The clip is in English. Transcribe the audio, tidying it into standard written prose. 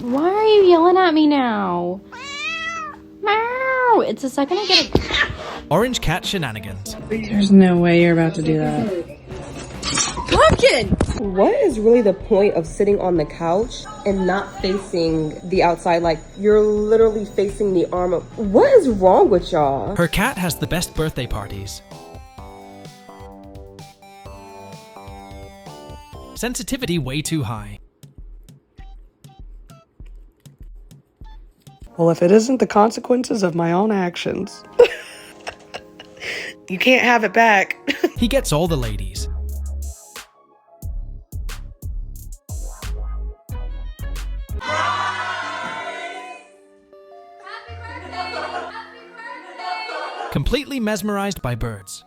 Why are you yelling at me now? Meow! It's the second I get a... Orange cat shenanigans. There's no way you're about to do that. Pumpkin! What is really the point of sitting on the couch and not facing the outside? Like, you're literally facing the arm of... What is wrong with y'all? Her cat has the best birthday parties. Sensitivity way too high. Well, if it isn't the consequences of my own actions. You can't have it back. He gets all the ladies. Completely mesmerized by birds.